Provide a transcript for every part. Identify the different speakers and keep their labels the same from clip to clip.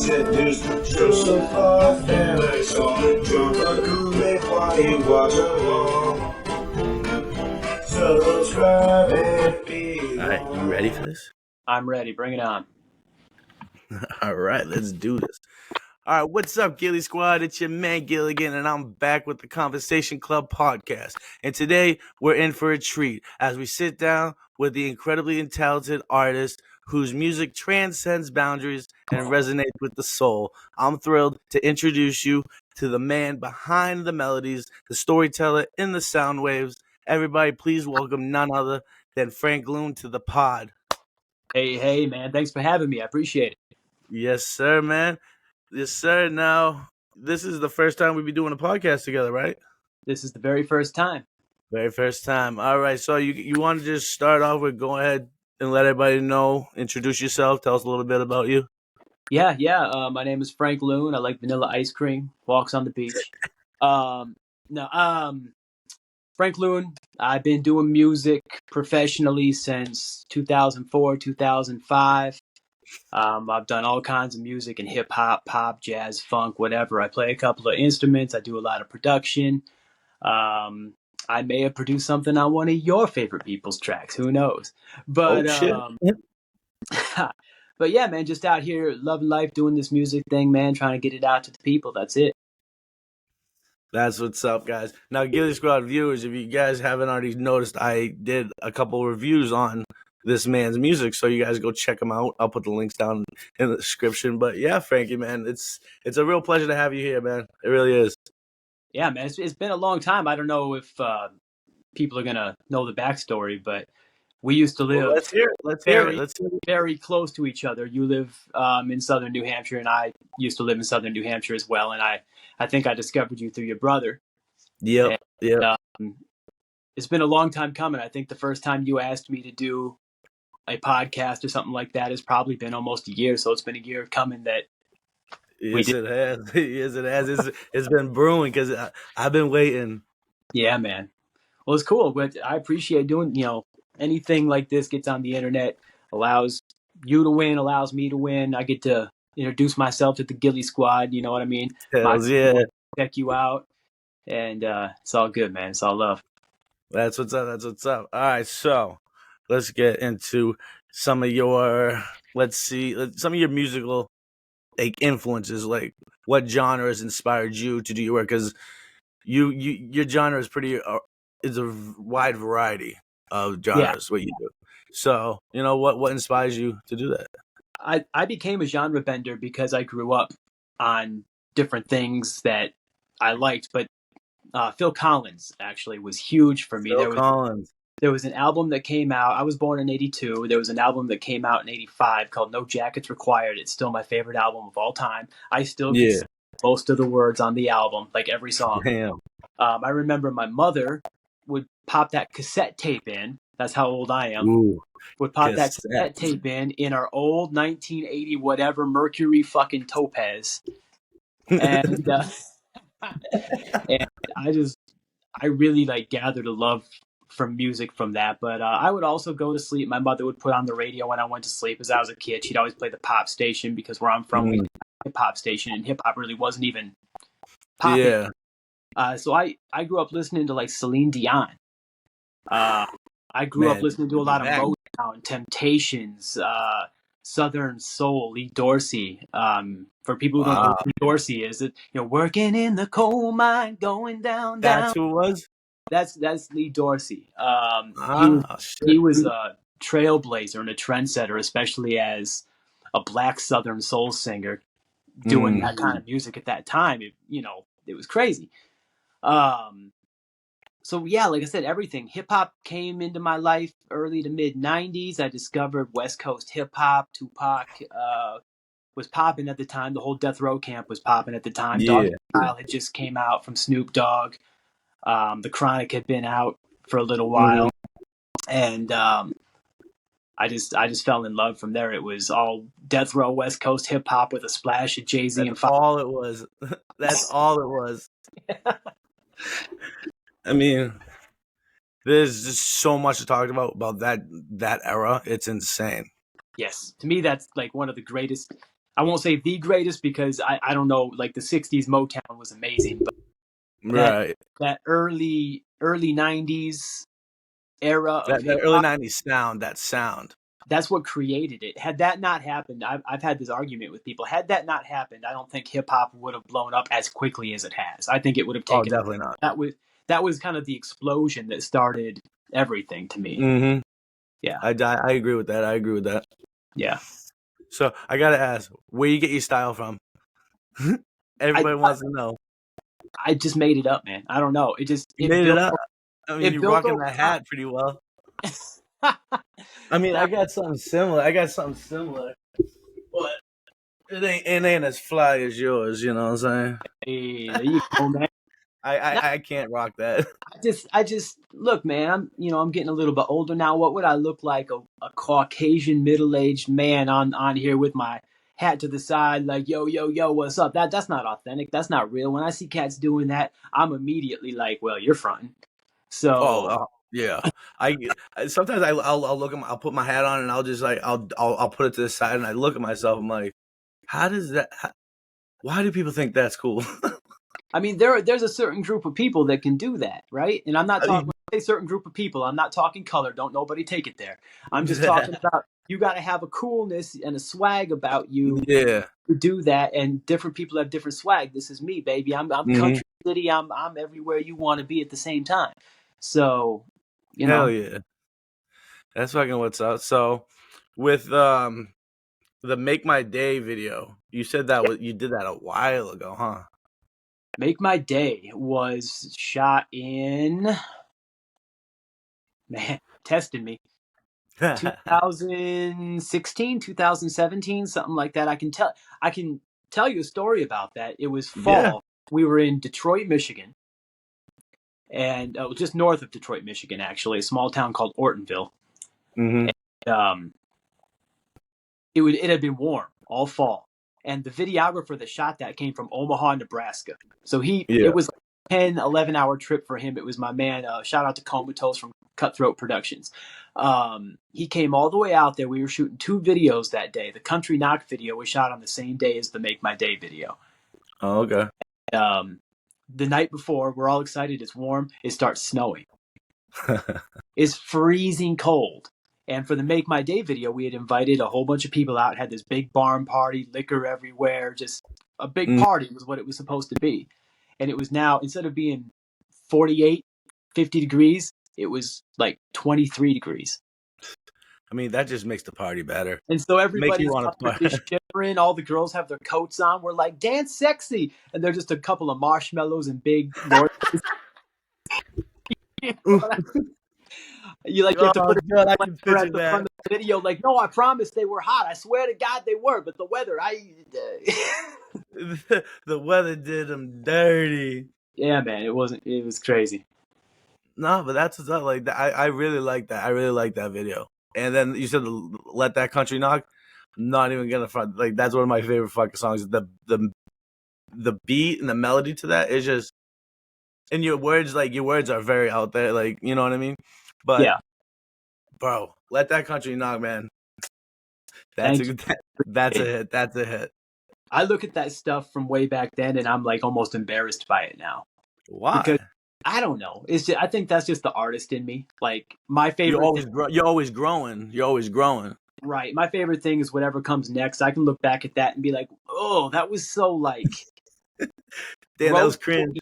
Speaker 1: seduce, show some off, and I saw drunk a Kool-Aid while you watch along. Subscribe and be
Speaker 2: All right, you ready for this?
Speaker 3: I'm ready. Bring it on.
Speaker 2: All right, let's do this. All right, what's up, Gilly Squad? It's your man Gilligan, and I'm back with the Conversation Club podcast. And today, we're in for a treat as we sit down with the incredibly talented artist whose music transcends boundaries and resonates with the soul. I'm thrilled to introduce you to the man behind the melodies, the storyteller in the sound waves. Everybody, please welcome none other than Frank Loon to the pod.
Speaker 3: Hey, man. Thanks for having me. I appreciate it.
Speaker 2: Yes, sir, man. Yes, sir. Now, this is the first time we'll be doing a podcast together, right?
Speaker 3: This is the very first time.
Speaker 2: Very first time. All right. So you want to just start off with go ahead and let everybody know, introduce yourself, tell us a little bit about you.
Speaker 3: Yeah. My name is Frank Loon. I like vanilla ice cream. Walks on the beach. Frank Loon. I've been doing music professionally since 2004, 2005. I've done all kinds of music in hip hop, pop, jazz, funk, whatever. I play a couple of instruments. I do a lot of production. I may have produced something on one of your favorite people's tracks. Who knows? But
Speaker 2: shit.
Speaker 3: but yeah, man, just out here loving life, doing this music thing, man, trying to get it out to the people. That's it.
Speaker 2: That's what's up, guys. Now, Gilly Squad viewers, if you guys haven't already noticed, I did a couple of reviews on this man's music, so you guys go check him out. I'll put the links down in the description. But yeah, Frankie, man, it's a real pleasure to have you here, man. It really is.
Speaker 3: Yeah, man, it's been a long time. I don't know if people are gonna know the backstory, but we used to live
Speaker 2: Let's hear it.
Speaker 3: very close to each other. You live in southern New Hampshire, and I used to live in southern New Hampshire as well. And I think I discovered you through your brother.
Speaker 2: Yep.
Speaker 3: It's been a long time coming. I think the first time you asked me to do a podcast or something like that has probably been almost a year. So it's been a year coming that.
Speaker 2: Yes, it has. Yes, it has. It's been brewing because I've been waiting.
Speaker 3: Yeah, man. Well, it's cool, but I appreciate doing, anything like this gets on the internet, allows you to win, allows me to win. I get to introduce myself to the Gilly Squad. You know what I mean?
Speaker 2: Hells yeah.
Speaker 3: Check you out. And it's all good, man. It's all love.
Speaker 2: That's what's up. That's what's up. All right. So let's get into some of your, some of your musical influences, like what genres inspired you to do your work, because your genre is is a wide variety of genres. What you do, so what inspires you to do that?
Speaker 3: I became a genre bender because I grew up on different things that I liked, but Phil Collins actually was huge for me. There was an album that came out. I was born in 82. There was an album that came out in 85 called No Jackets Required. It's still my favorite album of all time. I still get most of the words on the album, like every song.
Speaker 2: Damn.
Speaker 3: I remember my mother would pop that cassette tape in. That's how old I am.
Speaker 2: Ooh,
Speaker 3: would pop that cassette tape in our old 1980 whatever Mercury fucking Topaz. And, and I really gathered a love from music from that. But I would also go to sleep. My mother would put on the radio when I went to sleep as I was a kid. She'd always play the pop station because where I'm from, we had a hip hop station, and hip hop really wasn't even popping. Yeah. So I grew up listening to Celine Dion. I grew up listening to a lot of Motown, Temptations, Southern Soul, Lee Dorsey. For people who don't know who Lee Dorsey is, working in the coal mine, going down.
Speaker 2: That's who it was?
Speaker 3: That's Lee Dorsey. He was a trailblazer and a trendsetter, especially as a black Southern soul singer doing that kind of music at that time. It was crazy. So yeah, like I said, everything. Hip hop came into my life early to mid 90s. I discovered West Coast hip hop. Tupac was popping at the time. The whole Death Row Camp was popping at the time. Doggy Style had just came out from Snoop Dogg. The Chronic had been out for a little while, and I just fell in love from there. It was all Death Row West Coast hip hop with a splash of Jay-Z and
Speaker 2: all it was. That's all it was. I mean, there's just so much to talk about that era. It's insane.
Speaker 3: Yes, to me that's one of the greatest I won't say the greatest because I don't know, like the '60s Motown was amazing, but
Speaker 2: Right.
Speaker 3: that early '90s era of
Speaker 2: That
Speaker 3: hip
Speaker 2: early
Speaker 3: hop,
Speaker 2: '90s sound, that sound.
Speaker 3: that's what created it. Had that not happened, I've had this argument with people. Had that not happened, I don't think hip hop would have blown up as quickly as it has. I think it would have
Speaker 2: Oh,
Speaker 3: taken
Speaker 2: definitely not.
Speaker 3: that was kind of the explosion that started everything to me.
Speaker 2: Mm-hmm.
Speaker 3: Yeah,
Speaker 2: I agree with that. I agree with that.
Speaker 3: yeah.
Speaker 2: So I gotta ask, where you get your style from?
Speaker 3: I
Speaker 2: Everybody wants to know.
Speaker 3: I just made it up, man. I don't know.
Speaker 2: You made it up. I mean,
Speaker 3: it
Speaker 2: you're
Speaker 3: built
Speaker 2: rocking
Speaker 3: over
Speaker 2: that
Speaker 3: time.
Speaker 2: hat pretty well. I mean, I
Speaker 3: Now,
Speaker 2: got something similar, but it ain't as fly as yours. You know what I'm saying?
Speaker 3: hey, there you go, man. Now,
Speaker 2: I can't rock that.
Speaker 3: I just look, man. I'm getting a little bit older now. What would I look like? A Caucasian middle-aged man on here with my hat to the side, like yo, yo, yo, what's up? That's not authentic. That's not real. When I see cats doing that, I'm immediately like, well, you're fronting.
Speaker 2: Oh,
Speaker 3: So
Speaker 2: yeah. Sometimes I'll look at I'll put my hat on and I'll just like I'll put it to the side and I look at myself. I'm like, how does that? Why do people think that's cool?
Speaker 3: I mean, there's a certain group of people that can do that, right? And I'm not talking when I say certain group of people. I'm not talking color. Don't nobody take it there. I'm just talking about you got to have a coolness and a swag about you
Speaker 2: Yeah.
Speaker 3: to do that. And different people have different swag. This is me, baby. I'm
Speaker 2: Hmm.
Speaker 3: country city. I'm everywhere you want to be at the same time. So, you
Speaker 2: Hell
Speaker 3: know,
Speaker 2: yeah. That's fucking what's up. So, with the Make My Day video, you said that you did that a while ago, huh?
Speaker 3: Make My Day was shot in, man, testing me. 2016, 2017, something like that. I can tell you a story about that. It was
Speaker 2: Yeah.
Speaker 3: fall. We were in Detroit, Michigan, and just north of Detroit, Michigan, actually, a small town called Ortonville.
Speaker 2: Hmm.
Speaker 3: And, it had been warm all fall, and the videographer that shot that came from Omaha, Nebraska. So it
Speaker 2: Yeah.
Speaker 3: was like a 10, 11-hour trip for him. It was my man. Shout out to Comatose from Cutthroat Productions. He came all the way out there. We were shooting 2 videos that day. The Country Knock video was shot on the same day as the Make My Day video.
Speaker 2: Oh, okay.
Speaker 3: Um, the night before, we're all excited. It's warm. It starts snowing. It's freezing cold. And for the Make My Day video, we had invited a whole bunch of people out, had this big barn party, liquor everywhere, just a big
Speaker 2: Mm.
Speaker 3: party was what it was supposed to be. And it was now, instead of being 48, 50 degrees, it was like 23 degrees.
Speaker 2: I mean, that just makes the party better.
Speaker 3: And so
Speaker 2: Makes you
Speaker 3: everybody's
Speaker 2: want
Speaker 3: out
Speaker 2: to
Speaker 3: there
Speaker 2: party.
Speaker 3: just shivering. All the girls have their coats on. We're like, dance sexy. And they're just a couple of marshmallows and big North. You have to
Speaker 2: Oh
Speaker 3: put it
Speaker 2: god, I can
Speaker 3: at
Speaker 2: picture
Speaker 3: the front
Speaker 2: that.
Speaker 3: of the video, like, no, I promise they were hot. I swear to God they were, but the weather,
Speaker 2: The weather did them dirty.
Speaker 3: yeah, man, it wasn't. It was crazy.
Speaker 2: No, but that's what's up. Like that, I really like that. I really like that video. And then you said "Let That Country Knock." I'm not even gonna front. Like that's one of my favorite fucking songs. The beat and the melody to that is just. And your words, like your words, are very out there. Like you know what I mean. But
Speaker 3: Yeah,
Speaker 2: bro, "Let That Country Knock," man. That's
Speaker 3: thank
Speaker 2: a
Speaker 3: you.
Speaker 2: that's a hit. That's a hit.
Speaker 3: I look at that stuff from way back then, and I'm like almost embarrassed by it now because
Speaker 2: Why?
Speaker 3: I don't know. It's just, I think that's just the artist in me. Like my
Speaker 2: You're
Speaker 3: favorite thing,
Speaker 2: always you're always growing. You're always growing.
Speaker 3: right? My favorite thing is whatever comes next. I can look back at that and be like, oh, that was so like
Speaker 2: Damn, that was
Speaker 3: gross
Speaker 2: cringe.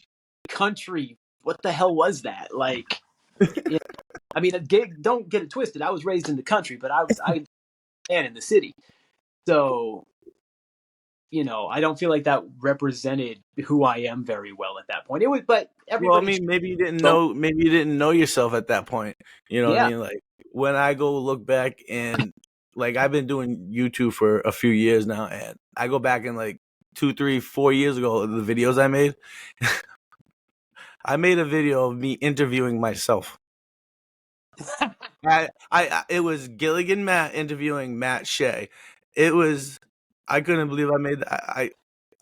Speaker 3: country. What the hell was that? Like, you I mean, don't get it twisted. I was raised in the country, but I man in the city. So, I don't feel like that represented who I am very well at that point. It was, but
Speaker 2: Well, I
Speaker 3: everybody,
Speaker 2: mean, maybe you didn't
Speaker 3: so
Speaker 2: know. Maybe you didn't know yourself at that point. You know what I
Speaker 3: yeah,
Speaker 2: mean? Like when I go look back and like I've been doing YouTube for a few years now, and I go back and like 2, 3, 4 years ago, the videos I made. I made a video of me interviewing myself. It was Gilligan Matt interviewing Matt Shea. It was. I couldn't believe I made that. I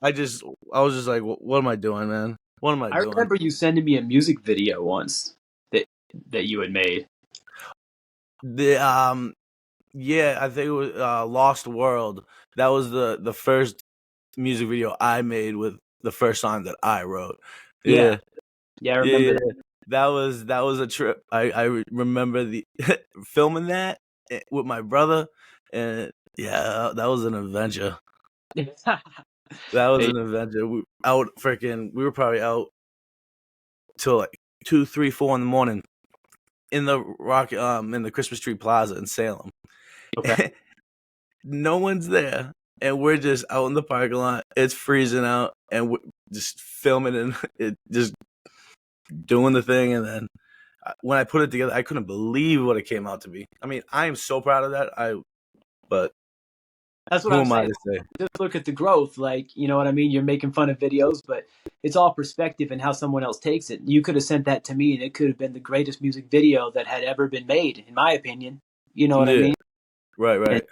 Speaker 2: was just like, what am I doing, man? What am I
Speaker 3: I
Speaker 2: doing?
Speaker 3: remember you sending me a music video once that you had made.
Speaker 2: The Yeah, I think it was Lost World. That was the first music video I made with the first song that I wrote.
Speaker 3: Yeah.
Speaker 2: Yeah,
Speaker 3: I remember
Speaker 2: yeah.
Speaker 3: that.
Speaker 2: That was a trip. I remember the filming that with my brother, and yeah, that was an adventure. That was
Speaker 3: Hey,
Speaker 2: an adventure. We were probably out till like 2, 3, 4 in the morning in the Christmas Tree Plaza in Salem.
Speaker 3: okay.
Speaker 2: No one's there, and we're just out in the parking lot. It's freezing out, and we're just filming and it just doing the thing. And then when I put it together, I couldn't believe what it came out to be. I mean, I am so proud of that. But
Speaker 3: That's what
Speaker 2: who
Speaker 3: I'm
Speaker 2: am I
Speaker 3: saying.
Speaker 2: to say?
Speaker 3: Just look at the growth. Like, you know what I mean? You're making fun of videos, but it's all perspective and how someone else takes it. You could have sent that to me, and it could have been the greatest music video that had ever been made, in my opinion. You know what I
Speaker 2: Yeah,
Speaker 3: mean?
Speaker 2: right,
Speaker 3: And
Speaker 2: right.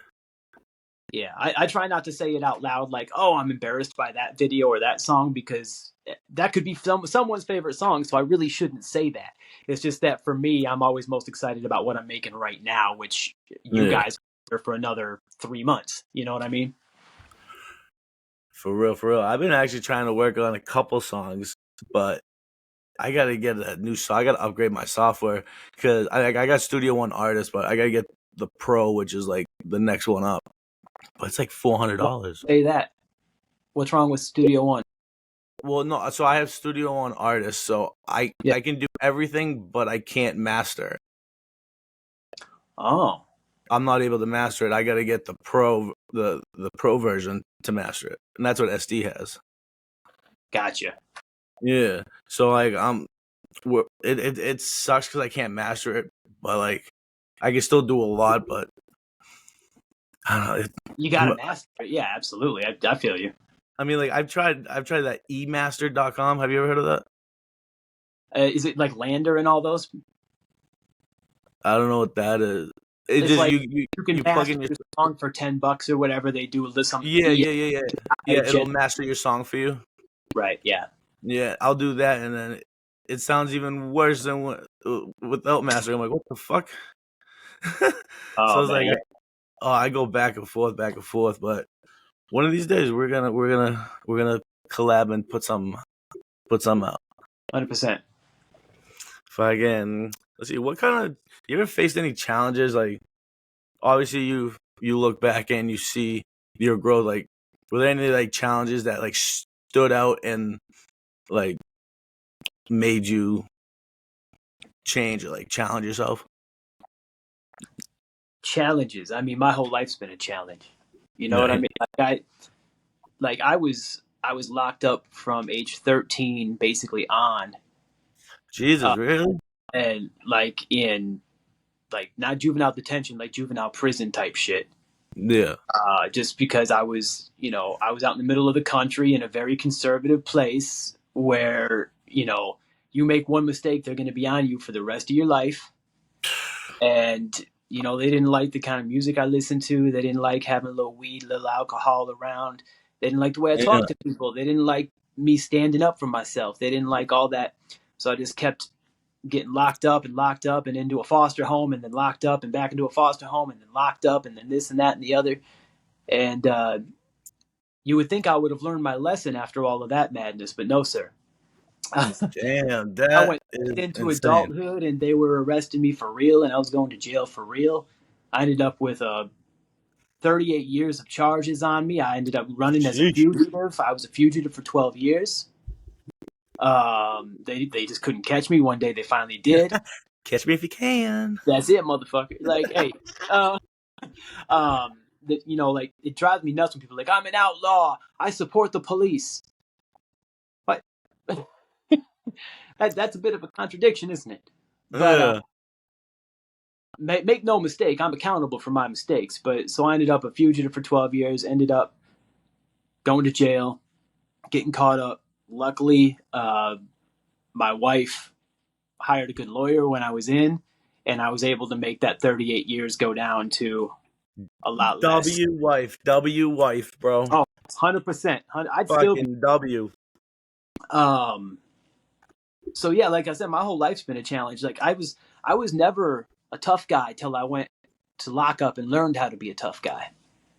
Speaker 3: yeah, I try not to say it out loud, like, "Oh, I'm embarrassed by that video or that song," because that could be someone's favorite song. So I really shouldn't say that. It's just that for me, I'm always most excited about what I'm making right now, which you
Speaker 2: Yeah,
Speaker 3: guys are for another 3 months. You know what I mean?
Speaker 2: for real, for real. I've been actually trying to work on a couple songs, but I gotta get a new song. I gotta upgrade my software because I got Studio One Artist, but I gotta get the Pro, which is like the next one up. But it's like
Speaker 3: Why
Speaker 2: $400.
Speaker 3: say that? What's wrong with Studio One?
Speaker 2: Well, no, so I have Studio One Artist, so I
Speaker 3: Yeah.
Speaker 2: I can do everything, but I can't master.
Speaker 3: Oh,
Speaker 2: I'm not able to master it. I got to get the pro version to master it, and that's what SD has.
Speaker 3: gotcha.
Speaker 2: Yeah, so like it sucks because I can't master it, but like I can still do a lot. But I don't know.
Speaker 3: You got to master it. Yeah, absolutely. I feel you.
Speaker 2: I mean, like I've tried that emaster.com. Have you ever heard of that?
Speaker 3: Is it like Lander and all those?
Speaker 2: I don't know what that is. It
Speaker 3: It's
Speaker 2: just
Speaker 3: like
Speaker 2: you
Speaker 3: you can
Speaker 2: you plug
Speaker 3: master
Speaker 2: in your
Speaker 3: your song for $10 or whatever. They do some
Speaker 2: yeah
Speaker 3: AI
Speaker 2: yeah yeah yeah yeah. It'll master your song for you.
Speaker 3: right. Yeah.
Speaker 2: Yeah, I'll do that, and then it sounds even worse than without mastering. I'm like, what the fuck? So
Speaker 3: Oh
Speaker 2: it's
Speaker 3: man.
Speaker 2: like, I go back and forth. But one of these days, we're gonna collab and put some out.
Speaker 3: 100%.
Speaker 2: Fucking, let's see, what kind of you ever faced any challenges? Like, obviously, you look back and you see your growth. Like, were there any like challenges that like stood out and like made you change or like challenge yourself?
Speaker 3: Challenges. I mean, my whole life's been a challenge. You know what I
Speaker 2: Right.
Speaker 3: mean? I was locked up from age 13 basically on,
Speaker 2: Jesus,
Speaker 3: uh,
Speaker 2: really?
Speaker 3: and like in like not juvenile detention, like juvenile prison type shit.
Speaker 2: Yeah.
Speaker 3: Just because I was out in the middle of the country in a very conservative place where, you make one mistake, they're going to be on you for the rest of your life. And, they didn't like the kind of music I listened to. They didn't like having a little weed, a little alcohol around. They didn't like the way I
Speaker 2: Yeah.
Speaker 3: talked to people. They didn't like me standing up for myself. They didn't like all that. So I just kept getting locked up and into a foster home and then locked up and back into a foster home and then locked up and then this and that and the other. And you would think I would have learned my lesson after all of that madness, but no, sir.
Speaker 2: Damn,
Speaker 3: I
Speaker 2: that
Speaker 3: went
Speaker 2: is
Speaker 3: into
Speaker 2: insane.
Speaker 3: adulthood and they were arresting me for real and I was going to jail for real. I ended up with 38 years of charges on me. I ended up running as a
Speaker 2: Sheesh.
Speaker 3: fugitive. I was a fugitive for 12 years. They just couldn't catch me. One day they finally did.
Speaker 2: Catch me if you can.
Speaker 3: That's it, motherfucker. Like, hey, uh, like it drives me nuts when people are like, I'm an outlaw. I support the police. What? That's a bit of a contradiction, isn't it? But
Speaker 2: Yeah.
Speaker 3: make no mistake, I'm accountable for my mistakes. But so I ended up a fugitive for 12 years. Ended up going to jail, getting caught up. Luckily, my wife hired a good lawyer when I was in, and I was able to make that 38 years go down to a lot less.
Speaker 2: W wife, bro.
Speaker 3: Oh, 100%. I'd still be.
Speaker 2: Fucking W.
Speaker 3: Um, so yeah, like I said, my whole life's been a challenge. Like I was never a tough guy till I went to lock up and learned how to be a tough guy.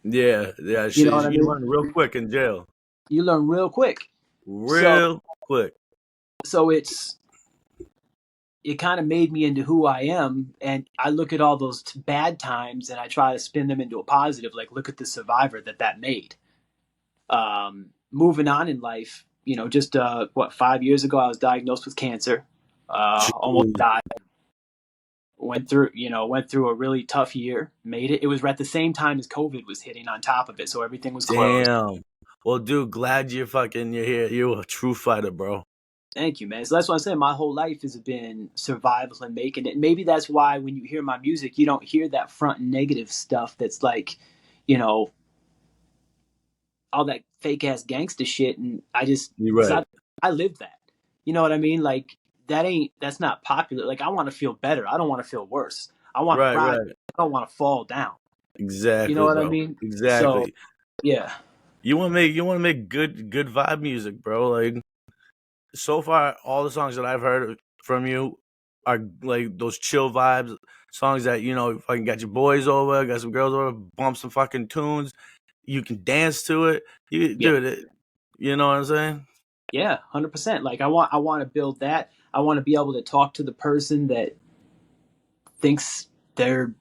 Speaker 2: Yeah,
Speaker 3: You know what I
Speaker 2: you
Speaker 3: mean?
Speaker 2: learn real quick in jail.
Speaker 3: You learn real quick. So
Speaker 2: Real quick.
Speaker 3: it's it kind of made me into who I am, and I look at all those bad times and I try to spin them into a positive. Like, look at the survivor that made. Moving on in life, just 5 years ago, I was diagnosed with cancer. Almost
Speaker 2: Jeez.
Speaker 3: died. Went through a really tough year. Made it. It was at the same time as COVID was hitting on top of it, so everything was closed.
Speaker 2: Damn. Well, dude, glad you're here. You're a true fighter, bro.
Speaker 3: Thank you, man. So that's what I'm saying. My whole life has been survival and making it. Maybe that's why when you hear my music, you don't hear that front negative stuff that's like, you know, all that fake ass gangster shit. And
Speaker 2: You're
Speaker 3: cause
Speaker 2: right.
Speaker 3: I lived that. You know what I mean? Like, that's not popular. Like, I want to feel better. I don't want to feel worse. I want to
Speaker 2: Right,
Speaker 3: rise.
Speaker 2: right.
Speaker 3: I don't want to fall down. You know
Speaker 2: Exactly,
Speaker 3: what I
Speaker 2: bro.
Speaker 3: mean? So,
Speaker 2: Exactly.
Speaker 3: yeah.
Speaker 2: You wanna make good vibe music, bro. Like so far, all the songs that I've heard from you are like those chill vibes, songs that fucking got your boys over, got some girls over, bump some fucking tunes. You can dance to it. You
Speaker 3: Yeah.
Speaker 2: dude, you know what I'm saying?
Speaker 3: Yeah. 100%. Like, I want to build that. I want to be able to talk to the person that thinks they're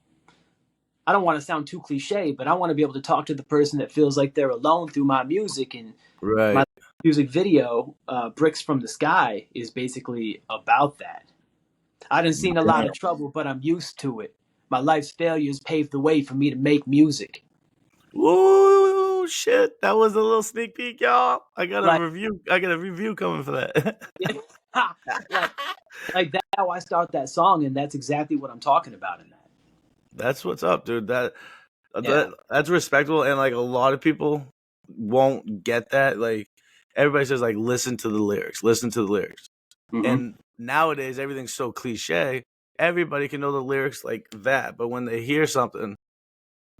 Speaker 3: I don't want to sound too cliche, but I want to be able to talk to the person that feels like they're alone through my music. And my
Speaker 2: Right.
Speaker 3: music video, Bricks from the Sky, is basically about that. I done seen a lot of trouble, but I'm used to it. My life's failures paved the way for me to make music.
Speaker 2: Woo shit. That was a little sneak peek, y'all. I got a
Speaker 3: Like,
Speaker 2: review. I got a review coming for that.
Speaker 3: like, like that's how I start that song, and that's exactly what I'm talking about in that.
Speaker 2: That's what's up, dude.
Speaker 3: Yeah.
Speaker 2: That's respectable, and like a lot of people won't get that. Like everybody says, like listen to the lyrics, listen to the lyrics.
Speaker 3: Hmm.
Speaker 2: And nowadays everything's so cliche. Everybody can know the lyrics like that, but when they hear something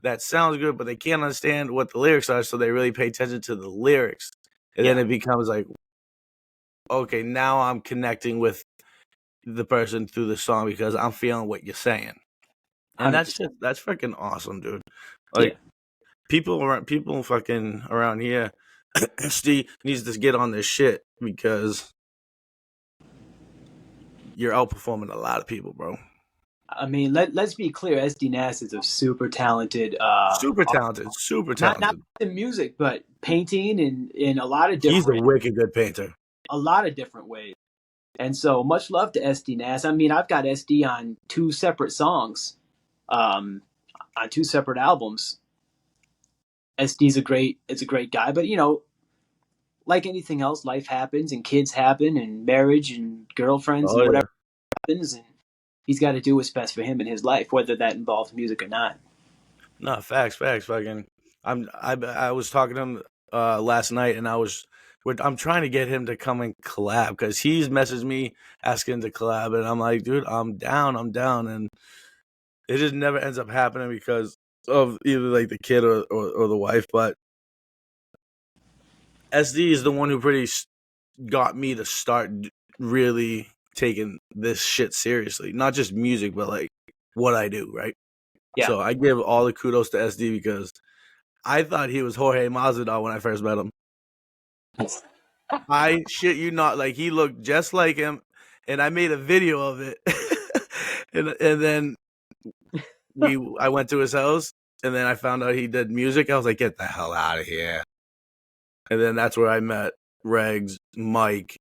Speaker 2: that sounds good, but they can't understand what the lyrics are, so they really pay attention to the lyrics, and then
Speaker 3: Yeah.
Speaker 2: it becomes like, okay, now I'm connecting with the person through the song because I'm feeling what you're saying, and
Speaker 3: 100%.
Speaker 2: that's freaking awesome, dude.
Speaker 3: Yeah.
Speaker 2: Like people fucking around here, Steve needs to get on this shit because you're outperforming a lot of people, bro.
Speaker 3: I mean, let's be clear. SD Nass is a super talented,
Speaker 2: Super talented, super
Speaker 3: not
Speaker 2: talented.
Speaker 3: in music, but painting and in
Speaker 2: He's a wicked good painter.
Speaker 3: a lot of different ways. And so much love to SD Nass. I mean, I've got SD on two separate songs, um, on two separate albums. SD's it's a great guy, but like anything else, life happens and kids happen and marriage and girlfriends
Speaker 2: Oh
Speaker 3: and
Speaker 2: yeah.
Speaker 3: whatever happens, and he's got to do what's best for him in his life, whether that involves music or not.
Speaker 2: No, facts. Fucking, I was talking to him last night, and I'm trying to get him to come and collab because he's messaged me asking to collab, and I'm like, dude, I'm down, and it just never ends up happening because of either like the kid or the wife. But SD is the one who got me to start really taking this shit seriously, not just music, but like what I do, right?
Speaker 3: Yeah.
Speaker 2: So I give all the kudos to SD because I thought he was Jorge Masvidal when I first met him. I shit you not, like he looked just like him, and I made a video of it. and then I went to his house, and then I found out he did music. I was like, get the hell out of here. And then that's where I met Regs, Mike,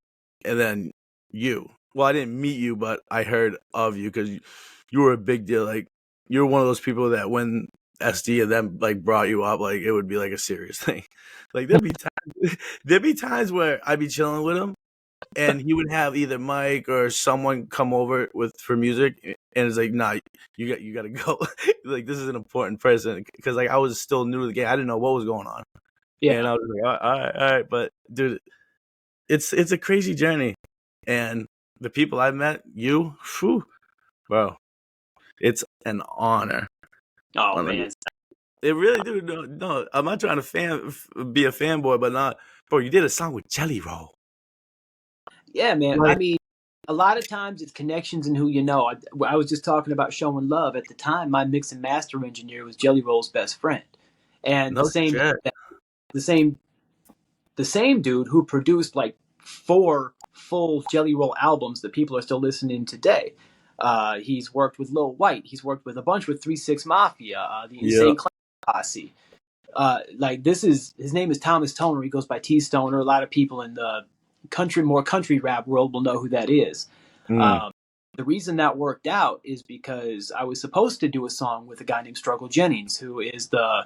Speaker 2: and then you. Well, I didn't meet you, but I heard of you because you were a big deal. Like you're one of those people that when SD and them like brought you up, like it would be like a serious thing. Like there'd be times where I'd be chilling with him, and he would have either Mike or someone come over for music, and it's like, nah, you got to go. Like this is an important person because like I was still new to the game. I didn't know what was going on. And
Speaker 3: Yeah.
Speaker 2: I was like, all right, but dude, it's a crazy journey, and the people I've met, whew, bro, it's an honor.
Speaker 3: Oh
Speaker 2: Like,
Speaker 3: man.
Speaker 2: it really, dude. No, I'm not trying to be a fanboy, but not, bro. You did a song with Jelly Roll.
Speaker 3: Yeah, man. I
Speaker 2: Like,
Speaker 3: mean, a lot of times it's connections and who you know. I was just talking about showing love. At the time, my mix and master engineer was Jelly Roll's best friend. And
Speaker 2: No shit.
Speaker 3: the same the same dude who produced like 4 full Jelly Roll albums that people are still listening today. He's worked with Lil White. He's worked with a bunch with 3 6 Mafia, the
Speaker 2: Yeah.
Speaker 3: Insane Clown Posse. Like this is his name is Thomas Toner. He goes by T Stoner. A lot of people in the more country rap world will know who that is.
Speaker 2: Mm.
Speaker 3: Um, the reason that worked out is because I was supposed to do a song with a guy named Struggle Jennings, who is the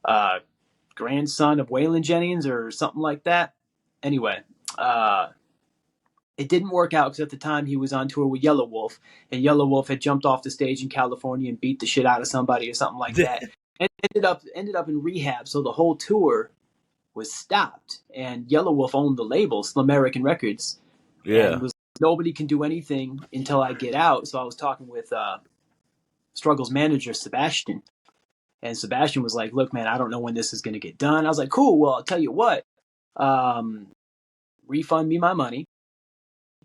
Speaker 3: uh, grandson of Waylon Jennings or something like that. Anyway, uh, it didn't work out because at the time he was on tour with Yellow Wolf, and Yellow Wolf had jumped off the stage in California and beat the shit out of somebody or something like that, and ended up in rehab. So the whole tour was stopped, and Yellow Wolf owned the label, Slim American Records,
Speaker 2: Yeah.
Speaker 3: and was nobody can do anything until I get out. So I was talking with Struggle's manager, Sebastian, and Sebastian was like, "Look, man, I don't know when this is going to get done." I was like, "Cool, well, I'll tell you what, um, refund me my money,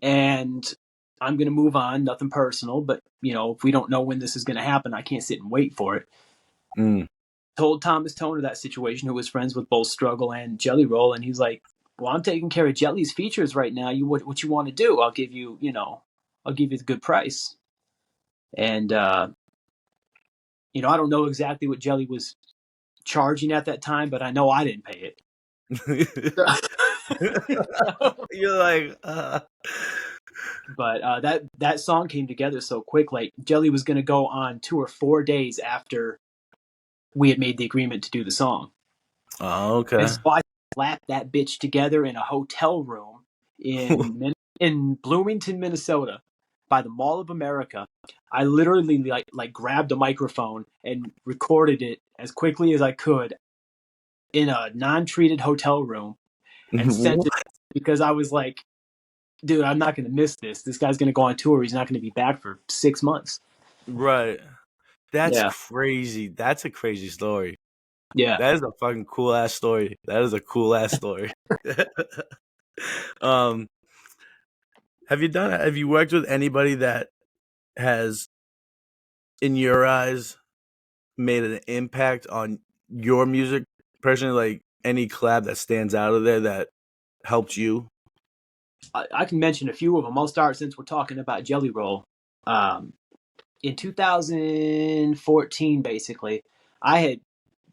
Speaker 3: and I'm going to move on. Nothing personal, but you know, if we don't know when this is going to happen, I can't sit and wait for it."
Speaker 2: Mm.
Speaker 3: Told Thomas Toner that situation, who was friends with both Struggle and Jelly Roll, and he's like, "Well, I'm taking care of Jelly's features right now. What you want to do? I'll give you, I'll give you the good price." And I don't know exactly what Jelly was charging at that time, but I know I didn't pay it.
Speaker 2: You're like,
Speaker 3: But that song came together so quick. Like Jelly was going to go on tour 4 days after we had made the agreement to do the song,
Speaker 2: oh, okay.
Speaker 3: and so I slapped that bitch together in a hotel room in Bloomington, Minnesota, by the Mall of America. I literally like grabbed a microphone and recorded it as quickly as I could in a non-treated hotel room and sent it because I was like, dude, I'm not going to miss this. This guy's going to go on tour. He's not going to be back for 6 months.
Speaker 2: Right. That's
Speaker 3: Yeah.
Speaker 2: crazy. That's a crazy story.
Speaker 3: Yeah.
Speaker 2: That is a fucking cool ass story. That is a cool ass story. um, have you worked with anybody that has, in your eyes, made an impact on your music personally? Like any collab that stands out of there that helped you?
Speaker 3: I can mention a few of them. I'll start since we're talking about Jelly Roll. In 2014, basically, I had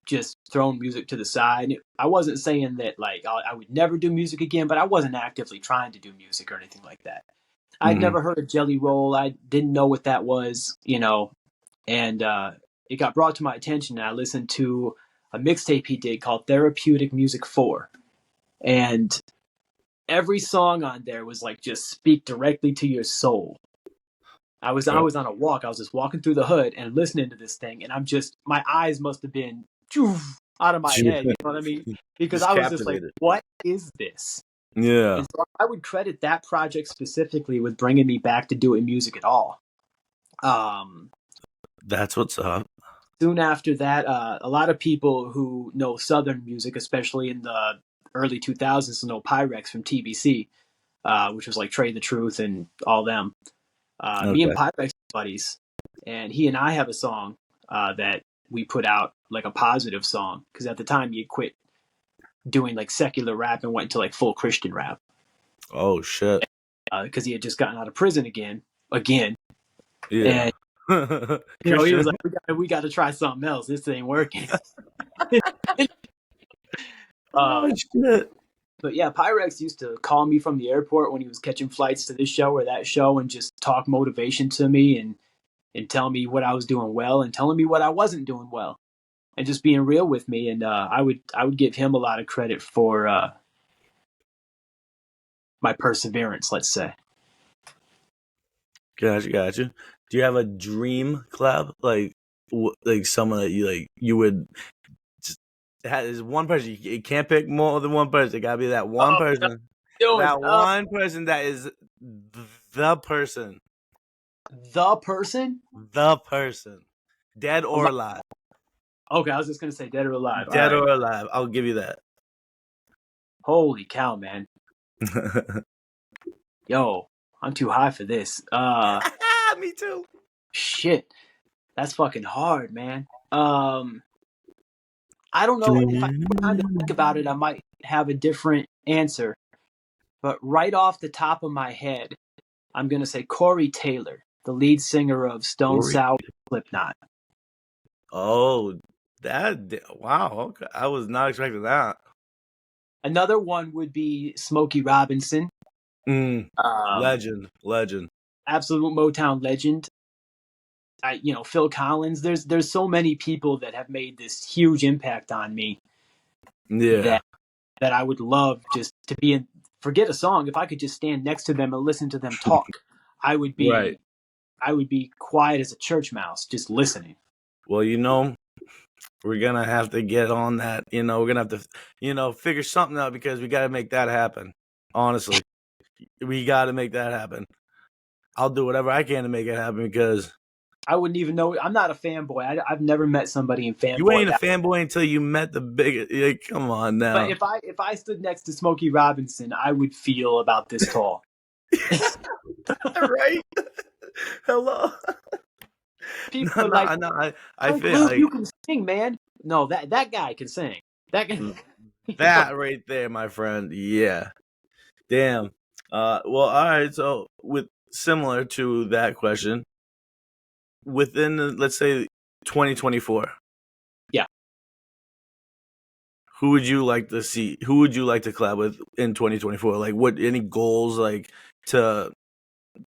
Speaker 3: just thrown music to the side. I wasn't saying that like I would never do music again, but I wasn't actively trying to do music or anything like that. I'd
Speaker 2: Mm-hmm.
Speaker 3: never heard of Jelly Roll. I didn't know what that was, and it got brought to my attention, and I listened to a mixtape he did called Therapeutic Music 4. And every song on there was like just speak directly to your soul. I was on a walk. I was just walking through the hood and listening to this thing, and my eyes must have been out of my head. You know what I mean? Because
Speaker 2: Just
Speaker 3: I was just like,
Speaker 2: captivated.
Speaker 3: "What is this?"
Speaker 2: Yeah,
Speaker 3: And so I would credit that project specifically with bringing me back to doing music at all.
Speaker 2: that's what's up.
Speaker 3: Soon after that, a lot of people who know Southern music, especially in the early 2000s, know Pyrex from TBC, which was like Trey the Truth and all them. Me and
Speaker 2: Okay.
Speaker 3: Pyrex are buddies, and he and I have a song that we put out, like a positive song, because at the time he had quit doing like secular rap and went into like full Christian rap,
Speaker 2: Oh shit.
Speaker 3: because he had just gotten out of prison again,
Speaker 2: Yeah.
Speaker 3: and he was
Speaker 2: Christian.
Speaker 3: like, we got to try something else. This ain't working.
Speaker 2: Oh
Speaker 3: um,
Speaker 2: shit.
Speaker 3: but yeah, Pyrex used to call me from the airport when he was catching flights to this show or that show and just talk motivation to me and tell me what I was doing well and telling me what I wasn't doing well and just being real with me. And I would give him a lot of credit for my perseverance, let's say.
Speaker 2: Gotcha. Do you have a dream collab? Like someone that you would just is one person. You can't pick more than one person. It gotta be that one
Speaker 3: Oh,
Speaker 2: person.
Speaker 3: doing
Speaker 2: That one person that is the person.
Speaker 3: the person.
Speaker 2: The person. Dead or alive.
Speaker 3: Okay, I was just gonna say dead or alive.
Speaker 2: Dead
Speaker 3: All right.
Speaker 2: or alive. I'll give you that.
Speaker 3: Holy cow, man. Yo, I'm too high for this.
Speaker 2: Me too.
Speaker 3: Shit, that's fucking hard, man. I don't know if I kind of think about it, I might have a different answer. But right off the top of my head, I'm gonna say Corey Taylor, the lead singer of Stone
Speaker 2: Corey.
Speaker 3: Sour, Slipknot.
Speaker 2: Oh, wow. Okay, I was not expecting that.
Speaker 3: Another one would be Smokey Robinson,
Speaker 2: Legend.
Speaker 3: absolute Motown legend. Phil Collins. There's so many people that have made this huge impact on me
Speaker 2: Yeah.
Speaker 3: that I would love just to be in. Forget a song. If I could just stand next to them and listen to them talk, I would
Speaker 2: Right.
Speaker 3: be quiet as a church mouse, just listening.
Speaker 2: Well, we're gonna have to get on that. We're gonna have to, figure something out because we got to make that happen. Honestly, we got to make that happen. I'll do whatever I can to make it happen because
Speaker 3: I wouldn't even know. I'm not a fanboy. I've never met somebody in fanboy.
Speaker 2: you ain't a fanboy until you met the big. Like, come on now.
Speaker 3: But if I stood next to Smokey Robinson, I would feel about this tall.
Speaker 2: Right? Hello.
Speaker 3: People are like,
Speaker 2: I feel
Speaker 3: Luke,
Speaker 2: like
Speaker 3: you can sing, man. No, that guy can sing. That guy.
Speaker 2: that right there, my friend. Yeah. Damn. Well, all right. So, with similar to that question, within let's say 2024,
Speaker 3: Yeah.
Speaker 2: who would you like to see? Who would you like to collab with in 2024? Like, what any goals like to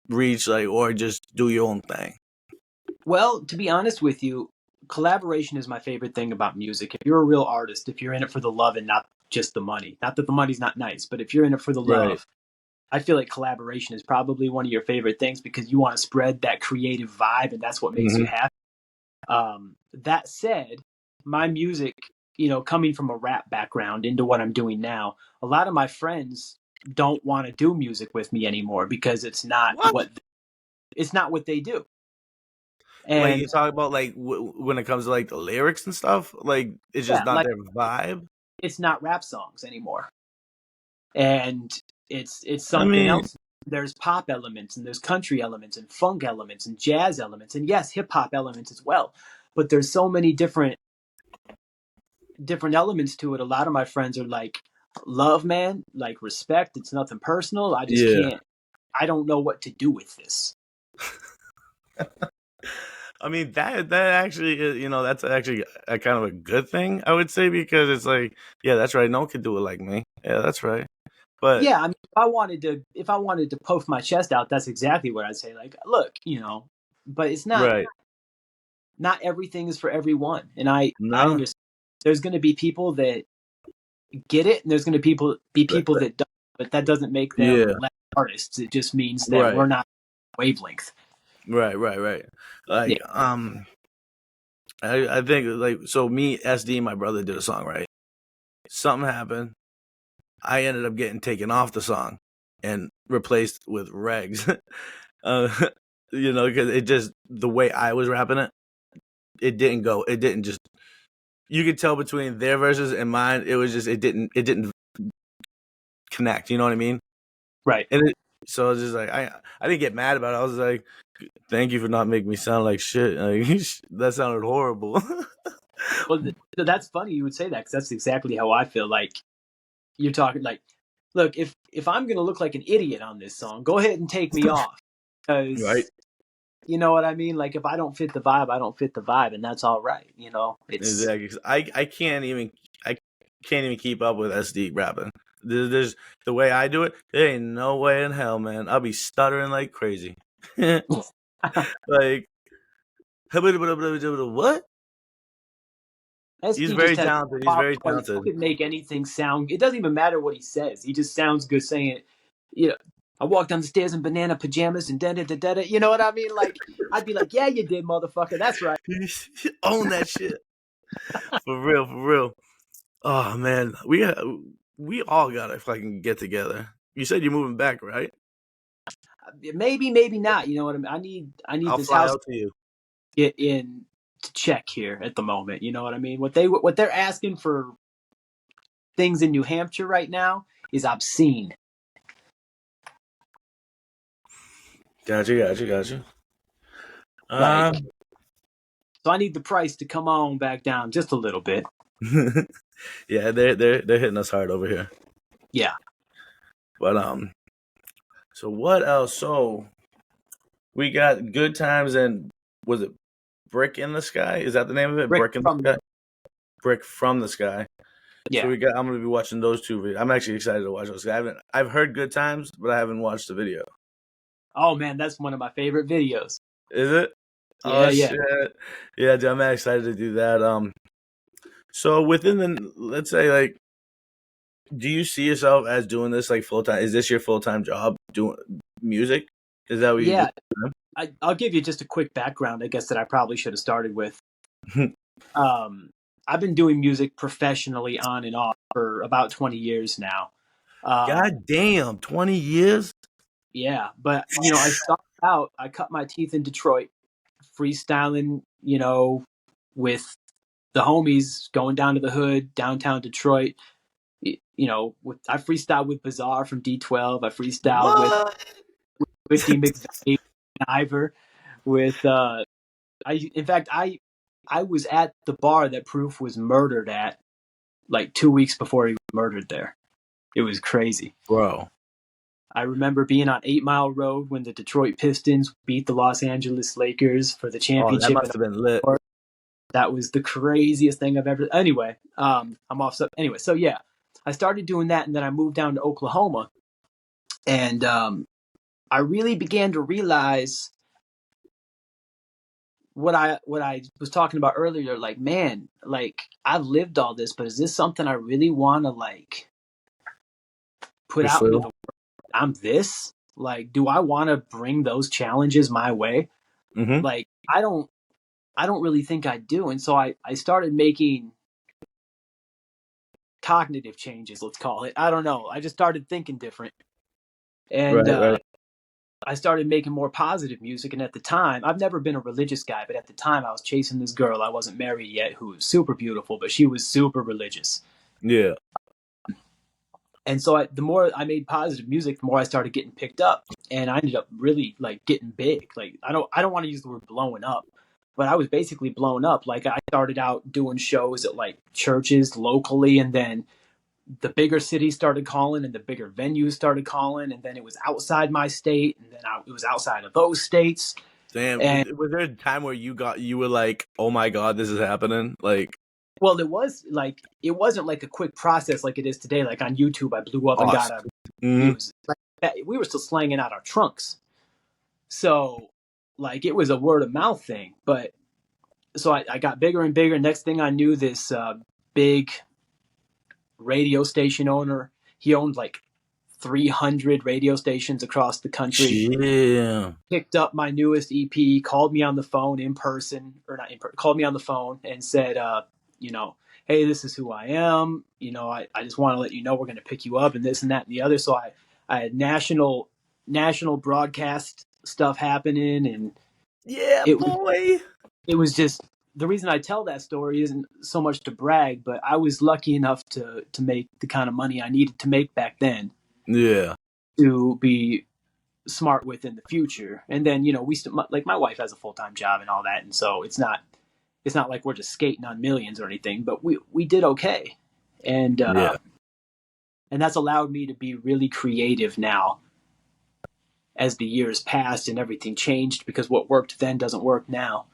Speaker 2: reach, like, or just do your own thing?
Speaker 3: Well, to be honest with you, collaboration is my favorite thing about music. If you're a real artist, if you're in it for the love and not just the money, not that the money's not nice, but if you're in it for the love,
Speaker 2: Right.
Speaker 3: I feel like collaboration is probably one of your favorite things because you want to spread that creative vibe and that's what makes you happy. That said, my music, coming from a rap background into what I'm doing now, a lot of my friends don't want to do music with me anymore because it's not
Speaker 2: What?
Speaker 3: it's not what they do.
Speaker 2: Like
Speaker 3: And
Speaker 2: you talk about like when it comes to like the lyrics and stuff, like it's just
Speaker 3: yeah,
Speaker 2: not
Speaker 3: like
Speaker 2: their vibe.
Speaker 3: it's not rap songs anymore. And it's
Speaker 2: I
Speaker 3: something
Speaker 2: mean,
Speaker 3: else. There's pop elements and there's country elements and funk elements and jazz elements and yes, hip hop elements as well. But there's so many different elements to it. A lot of my friends are like, love, man, like respect. It's nothing personal. I just
Speaker 2: yeah.
Speaker 3: can't. I don't know what to do with this.
Speaker 2: I mean that actually is, that's actually a kind of a good thing, I would say, because it's like, yeah, that's right. No one can do it like me. Yeah, that's right. But
Speaker 3: Yeah, I mean, if I wanted to puff my chest out, that's exactly what I'd say. Like, look, but it's not.
Speaker 2: right,
Speaker 3: Not everything is for everyone, and I
Speaker 2: no,
Speaker 3: understand. There's going to be people that get it, and there's going to be people that don't. But that doesn't make them
Speaker 2: yeah,
Speaker 3: less artists. It just means that
Speaker 2: right,
Speaker 3: we're not wavelength.
Speaker 2: right. Like,
Speaker 3: Yeah.
Speaker 2: I think like so. Me, SD, and my brother did a song, right? Something happened. I ended up getting taken off the song and replaced with Regs. Because it just the way I was rapping it, it didn't go. It didn't just. You could tell between their verses and mine. It was just it didn't connect. You know what I mean?
Speaker 3: Right.
Speaker 2: And so I was just like I didn't get mad about it. I was like, thank you for not making me sound like shit. Like, that sounded horrible.
Speaker 3: Well, that's funny you would say that because that's exactly how I feel. Like you're talking like, look, if I'm gonna look like an idiot on this song, go ahead and take me off because
Speaker 2: Right.
Speaker 3: you know what I mean. Like if I don't fit the vibe, I don't fit the vibe, and that's all right. It's
Speaker 2: Exactly. 'Cause I can't even keep up with SD rapping. There's the way I do it. There ain't no way in hell, man. I'll be stuttering like crazy. Like what? He's
Speaker 3: SD just
Speaker 2: very
Speaker 3: has
Speaker 2: talented. He's
Speaker 3: wild
Speaker 2: very
Speaker 3: voice. He
Speaker 2: talented.
Speaker 3: can make anything sound. It doesn't even matter what he says. He just sounds good saying it. I walked down the stairs in banana pajamas and da da da da da. You know what I mean? Like I'd be like, yeah, you did, motherfucker. That's right.
Speaker 2: Own that shit. For real, for real. Oh man, we all gotta fucking get together. You said you're moving back, right?
Speaker 3: Maybe, maybe not. You know what I mean? I need
Speaker 2: I'll
Speaker 3: this
Speaker 2: fly
Speaker 3: house
Speaker 2: out to you.
Speaker 3: to get in to check here at the moment. You know what I mean? What they're asking for things in New Hampshire right now is obscene.
Speaker 2: Gotcha.
Speaker 3: Like, so I need the price to come on back down just a little bit.
Speaker 2: Yeah, they're hitting us hard over here.
Speaker 3: Yeah.
Speaker 2: But so what else? So we got Good Times and was it Brick in the Sky? Is that the name of it?
Speaker 3: Rick
Speaker 2: Brick in the
Speaker 3: from
Speaker 2: Sky? Brick from the Sky. So
Speaker 3: yeah.
Speaker 2: I'm gonna be watching those two videos. I'm actually excited to watch those. I've heard Good Times, but I haven't watched the video.
Speaker 3: Oh man, that's one of my favorite videos.
Speaker 2: Is it?
Speaker 3: Yeah,
Speaker 2: Oh
Speaker 3: yeah.
Speaker 2: shit. Yeah, dude, I'm excited to do that. So within the, let's say, like, do you see yourself as doing this like full time? Is this your full time job doing music? Is that what you
Speaker 3: Yeah.
Speaker 2: do?
Speaker 3: I'll give you just a quick background, I guess, that I probably should have started with. I've been doing music professionally on and off for about 20 years now.
Speaker 2: God damn, 20 years?
Speaker 3: Yeah, but I started out. I cut my teeth in Detroit, freestyling. With the homies, going down to the hood, downtown Detroit. I freestyled with Bizarre from D12. I freestyled with
Speaker 2: What?
Speaker 3: 50 McVeigh and Ivor. With in fact, I was at the bar that Proof was murdered at, like 2 weeks before he was murdered there. It was crazy.
Speaker 2: Bro.
Speaker 3: I remember being on 8 Mile Road when the Detroit Pistons beat the Los Angeles Lakers for the
Speaker 2: Oh, that
Speaker 3: championship.
Speaker 2: must have been lit.
Speaker 3: That was the craziest thing I've ever. Anyway, I'm off. Anyway, so yeah, I started doing that, and then I moved down to Oklahoma, and I really began to realize what I was talking about earlier. Like, man, like I've lived all this, but is this something I really want to like put out into the world? I'm this. Like, do I want to bring those challenges my way?
Speaker 2: Mm-hmm.
Speaker 3: Like, I don't really think I do. And so I started making cognitive changes, let's call it. I don't know. I just started thinking different. And
Speaker 2: Right.
Speaker 3: I started making more positive music. And at the time, I've never been a religious guy, but at the time I was chasing this girl. I wasn't married yet, who was super beautiful, but she was super religious.
Speaker 2: Yeah.
Speaker 3: And so the more I made positive music, the more I started getting picked up. And I ended up really like getting big. Like I don't want to use the word blowing up, but I was basically blown up. Like I started out doing shows at like churches locally, and then the bigger cities started calling, and the bigger venues started calling, and then it was outside my state, and then it was outside of those states.
Speaker 2: Damn.
Speaker 3: And
Speaker 2: Was there a time where you were like, oh my God, this is happening? Like,
Speaker 3: well, it wasn't like a quick process like it is today. Like on YouTube, I blew up and got
Speaker 2: awesome.
Speaker 3: views. Like, we were still slanging out our trunks. So, like, it was a word of mouth thing. But so I got bigger and bigger. Next thing I knew, this big radio station owner, he owned like 300 radio stations across the country.
Speaker 2: Yeah.
Speaker 3: Picked up my newest EP, called me on the phone in person, or not in person, called me on the phone and said, hey, this is who I am. I just want to let you know we're going to pick you up and this and that and the other. So I had national broadcast stuff happening, and
Speaker 2: Yeah, boy.
Speaker 3: it was just, the reason I tell that story isn't so much to brag, but I was lucky enough to make the kind of money I needed to make back then.
Speaker 2: Yeah.
Speaker 3: To be smart with in the future. And then like my wife has a full-time job and all that, and so it's not like we're just skating on millions or anything, but we did okay. And and that's allowed me to be really creative now as the years passed and everything changed, because what worked then doesn't work now.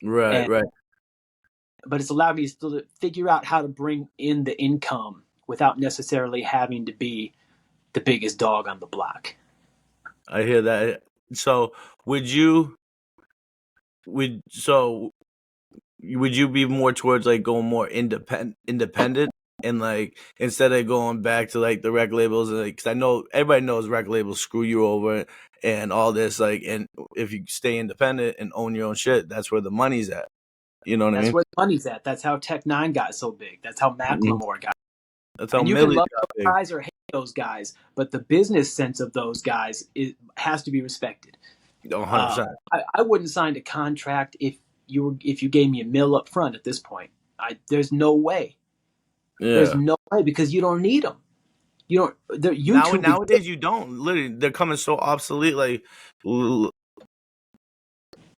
Speaker 2: Right.
Speaker 3: But it's allowed me still to figure out how to bring in the income without necessarily having to be the biggest dog on the block.
Speaker 2: I hear that. So would you be more towards like going more independent and like instead of going back to like the rec labels, and because I know everybody knows rec labels screw you over and all this, like, and if you stay independent and own your own shit, that's where the money's at. You know what I
Speaker 3: That's
Speaker 2: mean?
Speaker 3: where the money's at. That's how Tech Nine got so big. That's how Macklemore got.
Speaker 2: That's how
Speaker 3: And you can
Speaker 2: Millie
Speaker 3: love
Speaker 2: got
Speaker 3: those
Speaker 2: big.
Speaker 3: guys or hate those guys, but the business sense of those guys has to be respected.
Speaker 2: 100%.
Speaker 3: I wouldn't sign a contract if you gave me $1 million up front at this point. There's no way.
Speaker 2: Yeah.
Speaker 3: There's no way, because you don't need them. You don't. YouTube
Speaker 2: Nowadays you don't. Literally, they're coming so obsolete. Like,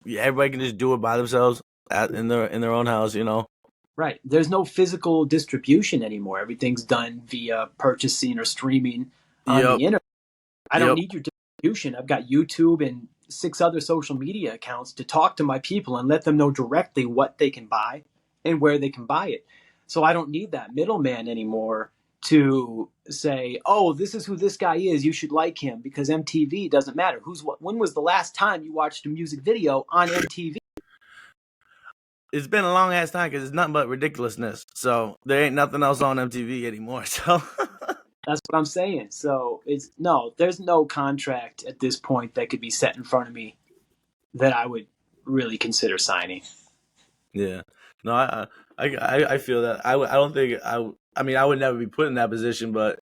Speaker 2: everybody can just do it by themselves in their own house.
Speaker 3: Right. There's no physical distribution anymore. Everything's done via purchasing or streaming on the
Speaker 2: Yep.
Speaker 3: internet. I don't
Speaker 2: Yep.
Speaker 3: need your distribution. I've got YouTube and 6 other social media accounts to talk to my people and let them know directly what they can buy and where they can buy it. So I don't need that middleman anymore to say, "Oh, this is who this guy is. You should like him," because MTV doesn't matter. When was the last time you watched a music video on MTV?
Speaker 2: It's been a long ass time because it's nothing but ridiculousness. So there ain't nothing else on MTV anymore. So
Speaker 3: That's what I'm saying. So there's no contract at this point that could be set in front of me that I would really consider signing.
Speaker 2: yeah, no, I feel that. I don't think I mean, I would never be put in that position, but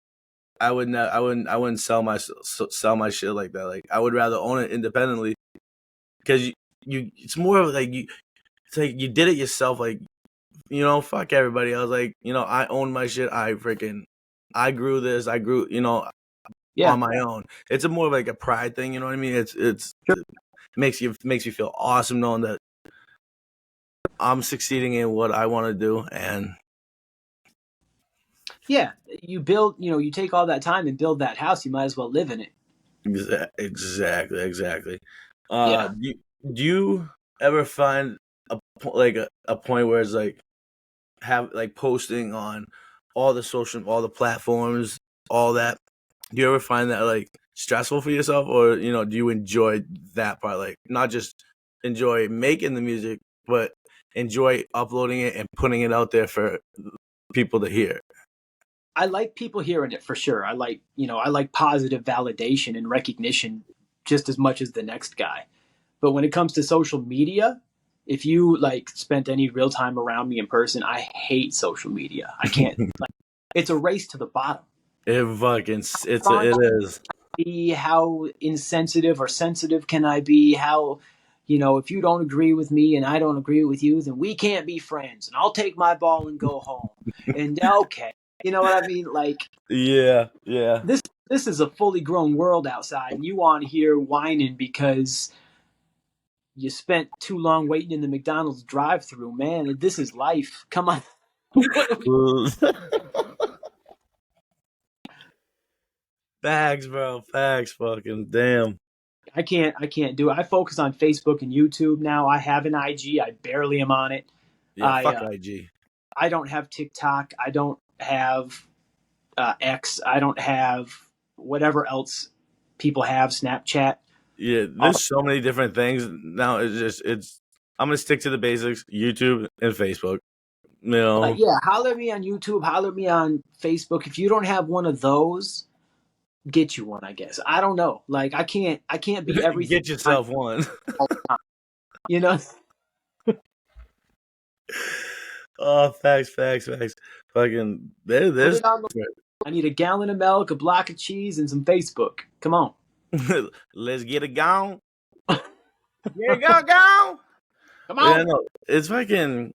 Speaker 2: I wouldn't sell my shit like that. Like I would rather own it independently because it's more of like it's like you did it yourself. Like, fuck everybody else. Like, I own my shit. I grew this. I grew,
Speaker 3: Yeah,
Speaker 2: on my own. It's a more of like a pride thing. You know what I mean? It's
Speaker 3: sure.
Speaker 2: makes you feel awesome knowing that I'm succeeding in what I want to do. And
Speaker 3: Yeah, you take all that time and build that house, you might as well live in it.
Speaker 2: exactly.
Speaker 3: Yeah.
Speaker 2: Do you ever find a point where it's like have like posting on all the platforms, all that? Do you ever find that like stressful for yourself, or do you enjoy that part? Like not just enjoy making the music, but enjoy uploading it and putting it out there for people to hear.
Speaker 3: I like people hearing it for sure. I like positive validation and recognition just as much as the next guy. But when it comes to social media, if you like spent any real time around me in person, I hate social media. I can't like it's a race to the bottom.
Speaker 2: It is.
Speaker 3: Be how insensitive or sensitive can I be? How, if you don't agree with me and I don't agree with you, then we can't be friends. And I'll take my ball and go home. And okay, you know what I mean? Like
Speaker 2: Yeah.
Speaker 3: this is a fully grown world outside, and you on here whining because you spent too long waiting in the McDonald's drive-through. Man, this is life. Come on.
Speaker 2: Facts, bro. Facts. Fucking damn.
Speaker 3: I can't do it. I focus on Facebook and YouTube now. I have an IG. I barely am on it.
Speaker 2: Yeah.
Speaker 3: I
Speaker 2: Fuck IG.
Speaker 3: I don't have TikTok. I don't have X. I don't have whatever else people have. Snapchat.
Speaker 2: Yeah. There's so many different things now. I'm gonna stick to the basics: YouTube and Facebook.
Speaker 3: Yeah, holler at me on YouTube. Holler at me on Facebook. If you don't have one of those, get you one. I guess I don't know. Like I can't be everything.
Speaker 2: Get yourself one.
Speaker 3: You know.
Speaker 2: Oh, facts. Fucking there's.
Speaker 3: I need a gallon of milk, a block of cheese, and some Facebook. Come on.
Speaker 2: Let's get it gone. Yeah, go.
Speaker 3: Come on.
Speaker 2: Yeah, no, it's fucking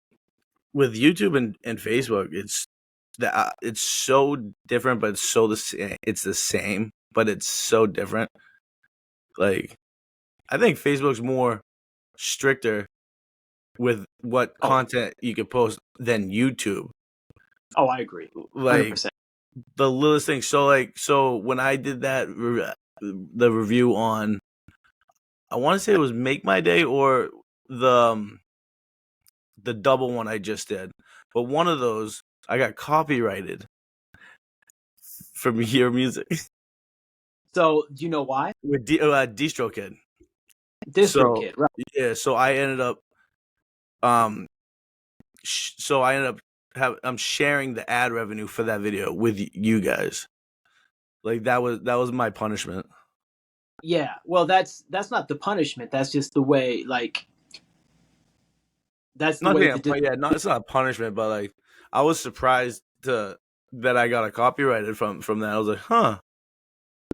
Speaker 2: with YouTube and Facebook. It's so different, but it's so the same. It's the same, but it's so different. Like, I think Facebook's more stricter with what content you could post than YouTube.
Speaker 3: Oh, I agree. 100%.
Speaker 2: Like the littlest thing. So when I did the review on, I want to say it was Make My Day or the double one I just did, but one of those I got copyrighted from your music.
Speaker 3: So do you know why?
Speaker 2: With DistroKid.
Speaker 3: DistroKid, right?
Speaker 2: Yeah, so I ended up I'm sharing the ad revenue for that video with you guys. Like that was my punishment.
Speaker 3: Yeah. Well, that's not the punishment. That's just the way. Like that's the way.
Speaker 2: It's not a punishment, but like I was surprised that I got a copyrighted from that. I was like, huh.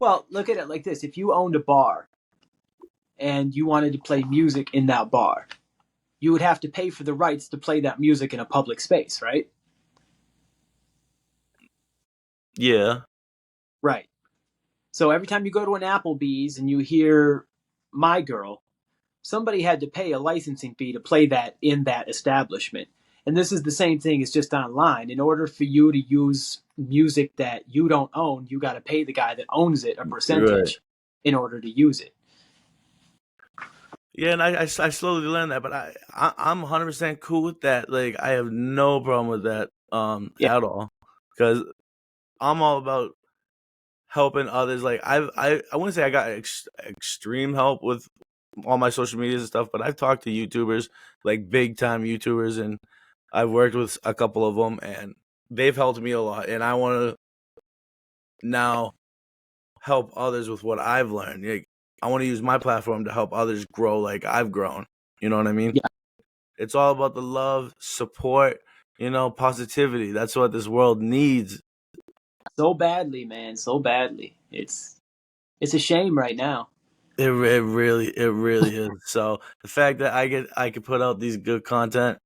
Speaker 3: Well, look at it like this: if you owned a bar and you wanted to play music in that bar, you would have to pay for the rights to play that music in a public space, right?
Speaker 2: Yeah.
Speaker 3: Right. So every time you go to an Applebee's and you hear My Girl, somebody had to pay a licensing fee to play that in that establishment. And this is the same thing. It's just online. In order for you to use music that you don't own, you got to pay the guy that owns it a
Speaker 2: Right.
Speaker 3: percentage in order to use it.
Speaker 2: Yeah, and I slowly learned that, but I'm 100% cool with that. Like, I have no problem with that
Speaker 3: Yeah.
Speaker 2: at all, because I'm all about helping others. Like, I wouldn't say I got extreme help with all my social medias and stuff, but I've talked to YouTubers, like big time YouTubers, and I've worked with a couple of them, and they've helped me a lot. And I want to now help others with what I've learned. Like, I want to use my platform to help others grow like I've grown. You know what I mean?
Speaker 3: Yeah.
Speaker 2: It's all about the love, support, positivity. That's what this world needs.
Speaker 3: So badly, man. So badly. It's a shame right now.
Speaker 2: It really is. So the fact that I can put out these good content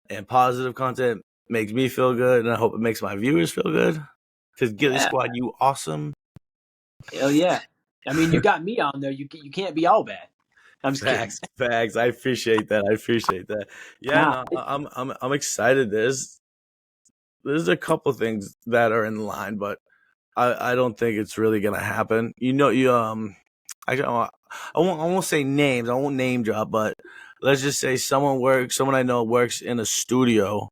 Speaker 2: and positive content makes me feel good, and I hope it makes my viewers feel good. Because Gilly
Speaker 3: Yeah.
Speaker 2: Squad, you awesome.
Speaker 3: Hell yeah. I mean, you got me on there. You can't be all bad. I'm just kidding.
Speaker 2: Facts. I appreciate that. Yeah,
Speaker 3: Nah,
Speaker 2: no, I'm excited. There's a couple things that are in line, but I don't think it's really gonna happen. I won't say names. I won't name drop, but let's just say someone I know works in a studio,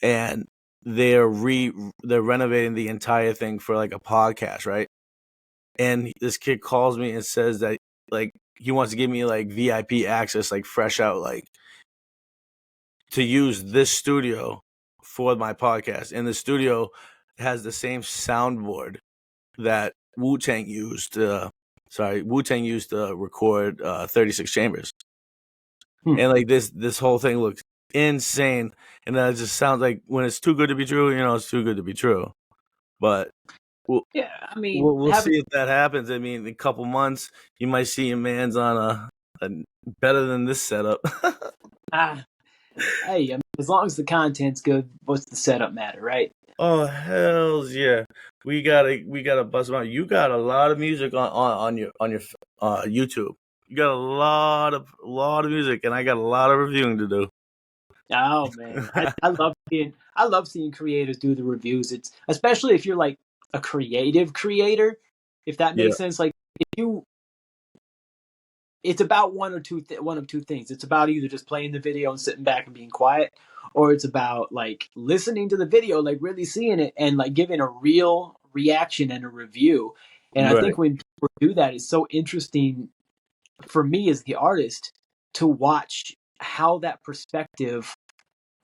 Speaker 2: and they're renovating the entire thing for like a podcast, right? And this kid calls me and says that, like, he wants to give me like VIP access, like fresh out, like, to use this studio for my podcast. And the studio has the same soundboard that Wu-Tang used to record 36 Chambers.
Speaker 3: Hmm.
Speaker 2: And like this whole thing looks insane. And then it just sounds like, when it's too good to be true, it's too good to be true. But we'll
Speaker 3: Yeah, I mean,
Speaker 2: we'll see if that happens. I mean, in a couple months, you might see your man's on a better than this setup.
Speaker 3: hey, I mean, as long as the content's good, what's the setup matter, right?
Speaker 2: Oh, hells yeah. We gotta bust them out. You got a lot of music on your YouTube. You got a lot of music, and I got a lot of reviewing to do.
Speaker 3: Oh man, I love seeing creators do the reviews. It's especially if you're like a creative creator, if that
Speaker 2: Yeah.
Speaker 3: makes sense. Like if you, it's about one of two things. It's about either just playing the video and sitting back and being quiet, or it's about like listening to the video, like really seeing it and like giving a real reaction and a review. And I
Speaker 2: Right.
Speaker 3: think when people do that, it's so interesting for me as the artist to watch how that perspective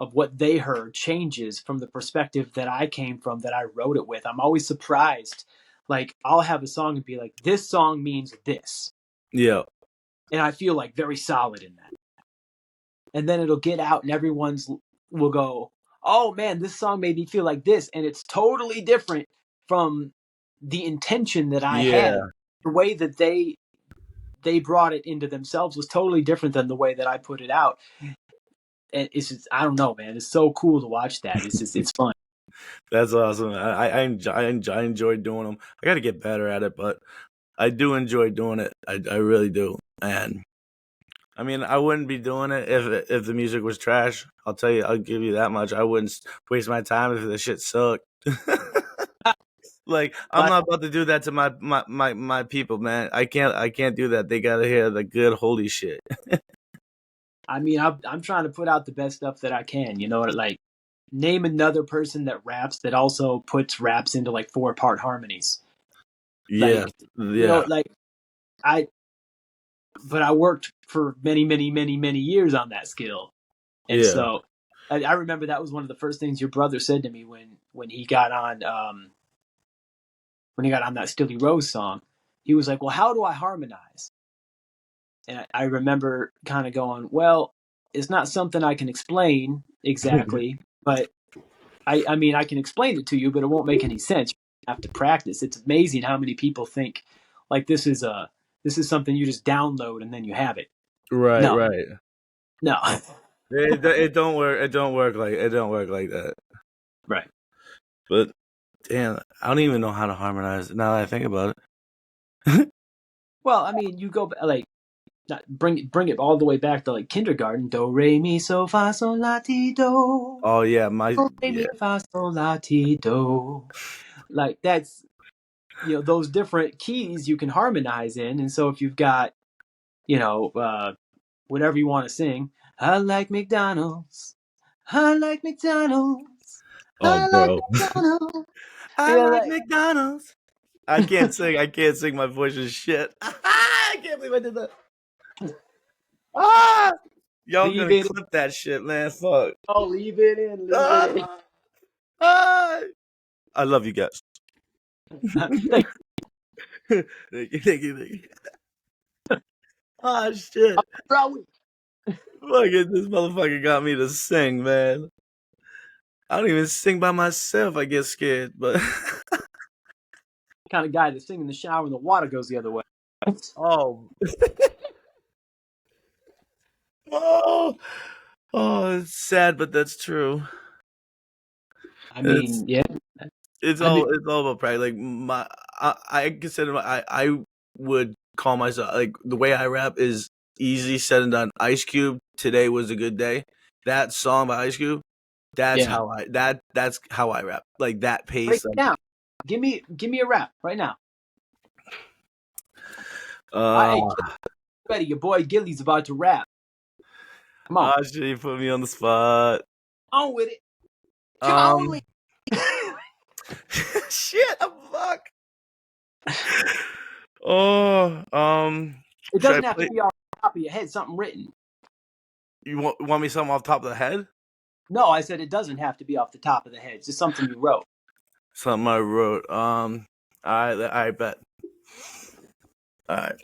Speaker 3: of what they heard changes from the perspective that I came from, that I wrote it with. I'm always surprised. Like I'll have a song and be like, this song means this.
Speaker 2: Yeah.
Speaker 3: And I feel like very solid in that. And then it'll get out and everyone's will go, oh man, this song made me feel like this. And it's totally different from the intention that I
Speaker 2: Yeah.
Speaker 3: had. The way that they brought it into themselves was totally different than the way that I put it out. And it's just, I don't know, man. It's so cool to watch that. It's fun.
Speaker 2: That's awesome. I enjoy doing them. I got to get better at it, but I do enjoy doing it. I really do. And I mean, I wouldn't be doing it if the music was trash. I'll give you that much. I wouldn't waste my time if the shit sucked. Like, I'm
Speaker 3: But
Speaker 2: not about to do that to my people, man. I can't do that. They gotta hear the good holy shit.
Speaker 3: I mean, I'm trying to put out the best stuff that I can. You know, like name another person that raps that also puts raps into like 4-part harmonies.
Speaker 2: Yeah,
Speaker 3: Like, you know,
Speaker 2: yeah,
Speaker 3: like I, but I worked for many, many, many, many years on that skill, and
Speaker 2: yeah.
Speaker 3: so I remember that was one of the first things your brother said to me when he got on when he got on that Stilly Rose song. He was like, "Well, how do I harmonize?" And I remember kind of going, "Well, it's not something I can explain exactly, but I mean, I can explain it to you, but it won't make any sense. You have to practice." It's amazing how many people think like this is something you just download and then you have it.
Speaker 2: Right,
Speaker 3: No,
Speaker 2: right.
Speaker 3: no,
Speaker 2: It don't work. It don't work like that.
Speaker 3: right.
Speaker 2: But damn, I don't even know how to harmonize now that I think about it.
Speaker 3: Well, I mean, you go like bring it all the way back to like kindergarten. Do re mi so fa sol la ti do.
Speaker 2: Oh yeah,
Speaker 3: Do re mi fa sol la ti do. Like that's those different keys you can harmonize in, and so if you've got whatever you want to sing, I like McDonald's, I like McDonald's,
Speaker 2: Oh,
Speaker 3: I like
Speaker 2: bro.
Speaker 3: McDonald's.
Speaker 2: I
Speaker 3: Yeah,
Speaker 2: like
Speaker 3: like
Speaker 2: McDonald's. I can't sing. I can't sing. My voice is shit. I can't believe I did that. Ah! Y'all
Speaker 3: leave
Speaker 2: gonna
Speaker 3: it.
Speaker 2: clip that shit, man. Fuck.
Speaker 3: Oh, leave it in. Leave it in.
Speaker 2: Ah! Ah! I love you guys.
Speaker 3: Thank
Speaker 2: Thank you, thank you, thank you. Ah, shit.
Speaker 3: you.
Speaker 2: Fucking this motherfucker got me to sing, man. I don't even sing by myself. I get scared, but
Speaker 3: Kind of guy that sing in the shower and the water goes the other way.
Speaker 2: oh, oh, oh, it's sad, but that's true.
Speaker 3: I
Speaker 2: It's
Speaker 3: mean, yeah.
Speaker 2: it's
Speaker 3: I mean,
Speaker 2: all about practice. Like I consider I would call myself like the way I rap is easy said and done. Ice Cube, Today Was a Good Day. That song by Ice Cube, that's
Speaker 3: yeah.
Speaker 2: how that's how I rap. Like that
Speaker 3: Break
Speaker 2: pace.
Speaker 3: it down. Give me a rap right now.
Speaker 2: Uh,
Speaker 3: Hey, ready? Your boy Gilly's about to rap. Come on,
Speaker 2: shit, you put me on the spot.
Speaker 3: on with it. Come on,
Speaker 2: Um, shit, fuck. Oh,
Speaker 3: it
Speaker 2: should I
Speaker 3: doesn't have to
Speaker 2: play?
Speaker 3: be off the top of your head. Something written.
Speaker 2: You want me something off the top of the head?
Speaker 3: No, I said it doesn't have to be off the top of the head. It's just something you wrote.
Speaker 2: Something I wrote. I bet. All right.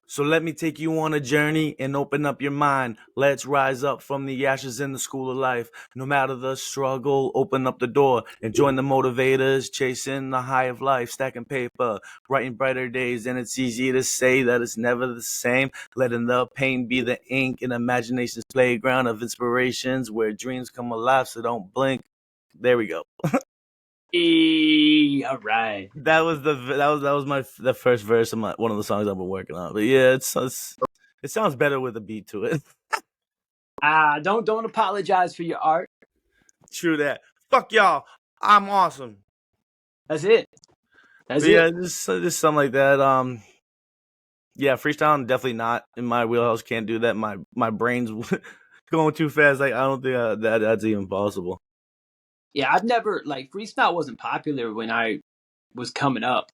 Speaker 2: So let me take you on a journey and open up your mind. Let's rise up from the ashes in the school of life. No matter the struggle, open up the door and join the motivators, chasing the high of life, stacking paper, writing brighter days. And it's easy to say that it's never the same. Letting the pain be the ink in imagination's playground of inspirations where dreams come alive. So don't blink. There we go.
Speaker 3: All right.
Speaker 2: That was the first verse of one of the songs I've been working on. But yeah, it sounds better with a beat to it.
Speaker 3: Don't apologize for your art.
Speaker 2: True that. Fuck y'all. I'm awesome.
Speaker 3: That's it. That's
Speaker 2: But yeah,
Speaker 3: it.
Speaker 2: just something like that. Yeah, freestyle definitely not in my wheelhouse. Can't do that. My brain's going too fast. Like I don't think that's even possible.
Speaker 3: Yeah, I've never like freestyle wasn't popular when I was coming up.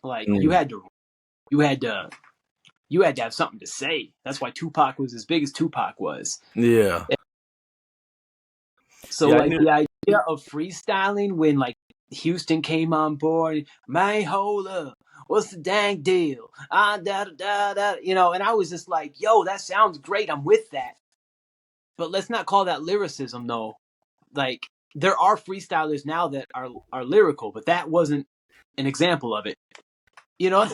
Speaker 3: Like
Speaker 2: Mm.
Speaker 3: you had to have something to say. That's why Tupac was as big as Tupac was.
Speaker 2: Yeah.
Speaker 3: So
Speaker 2: Yeah, I
Speaker 3: like
Speaker 2: knew.
Speaker 3: the idea of freestyling when like Houston came on board, man, hold up, what's the dang deal? And I was just like, yo, that sounds great. I'm with that. But let's not call that lyricism though. Like there are freestylers now that are lyrical, but that wasn't an example of it. You know?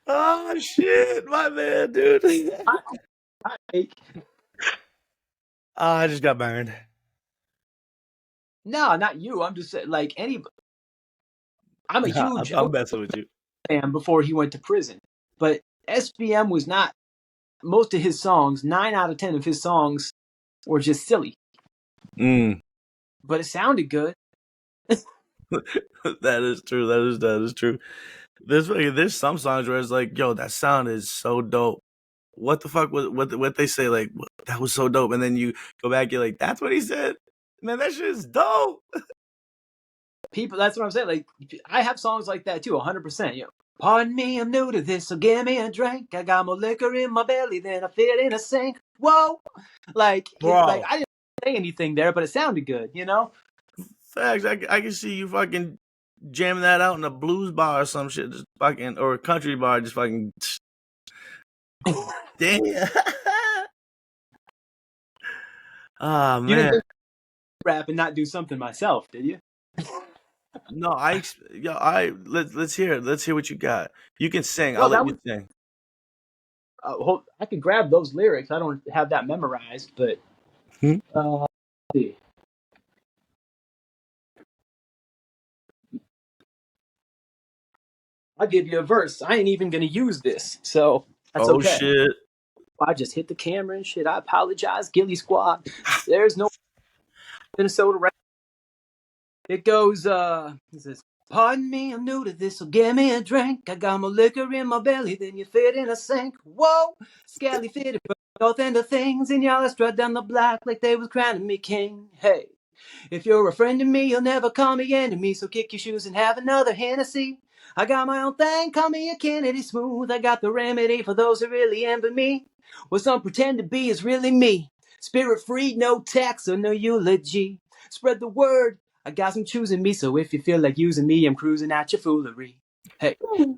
Speaker 2: Oh shit, my man, dude. I just got burned.
Speaker 3: No, not you. I'm just saying, like I'm a huge
Speaker 2: I'm messing with you.
Speaker 3: fan before he went to prison, but SBM was not. Most of his songs, 9 out of 10 of his songs, were just silly,
Speaker 2: Mm.
Speaker 3: but it sounded good.
Speaker 2: That is true. That is true. There's some songs where it's like, yo, that sound is so dope. What the fuck was what they say? Like that was so dope, and then you go back, you're like, that's what he said. Man, that shit is dope.
Speaker 3: People, that's what I'm saying. Like I have songs like that too, 100%. Pardon me, I'm new to this, so give me a drink. I got more liquor in my belly than I fit in a sink. Whoa, like
Speaker 2: Bro,
Speaker 3: I didn't say anything there, but it sounded good.
Speaker 2: facts. I can see you fucking jamming that out in a blues bar or some shit, just fucking, or a country bar, just fucking. Damn. Ah
Speaker 3: You didn't
Speaker 2: man.
Speaker 3: think rap and not do something myself, did you?
Speaker 2: No, let's hear it. Let's hear what you got. You can sing. I'll
Speaker 3: Well,
Speaker 2: let
Speaker 3: that
Speaker 2: you
Speaker 3: was.
Speaker 2: sing.
Speaker 3: I could grab those lyrics. I don't have that memorized, but
Speaker 2: Hmm?
Speaker 3: let's see. I'll give you a verse. I ain't even gonna use this, so that's
Speaker 2: Oh
Speaker 3: okay.
Speaker 2: shit.
Speaker 3: I just hit the camera and shit. I apologize, Gilly Squad. There's no Minnesota rap. It goes, it says, pardon me, I'm new to this, so give me a drink. I got more liquor in my belly than you fit in a sink. Whoa, scally fitted from the north end of things, and y'all strut down the block like they was crowning me king. Hey, if you're a friend of me, you'll never call me enemy, so kick your shoes and have another Hennessy. I got my own thing, call me a Kennedy Smooth. I got the remedy for those who really envy me. What some pretend to be is really me. Spirit free, no tax or no eulogy. Spread the word. I got some choosing me, so if you feel like using me, I'm cruising at your foolery. Hey,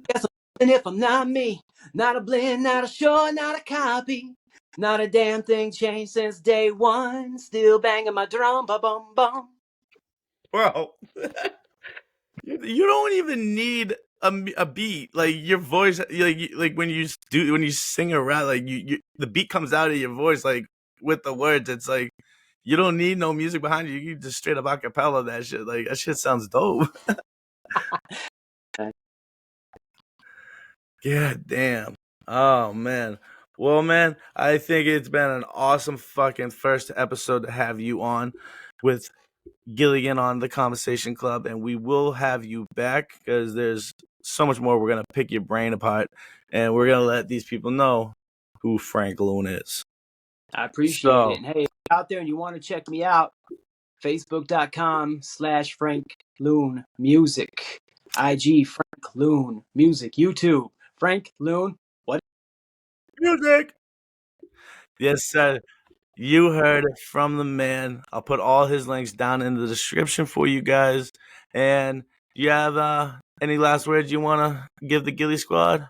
Speaker 3: guess I'm if I'm not me. Not a blend, not a show, not a copy. Not a damn thing changed since day one. Still banging my drum, ba bum bum.
Speaker 2: Bro. You don't even need a beat. Like your voice, like when you sing a rap, like you the beat comes out of your voice, like with the words. It's like you don't need no music behind you. You just straight up acapella that shit. Like that shit sounds dope. God damn. Oh man. Well, man, I think it's been an awesome fucking first episode to have you on with Gilligan on the Conversation Club, and we will have you back because there's so much more. We're gonna pick your brain apart, and we're gonna let these people know who Frank Loon is.
Speaker 3: I appreciate it. And hey, if you're out there and you want to check me out, Facebook.com/Frank Loon Music. IG Frank Loon Music. YouTube Frank Loon. What?
Speaker 2: Music. Yes, sir. You heard it from the man. I'll put all his links down in the description for you guys. And you have any last words you want to give the Gilly Squad?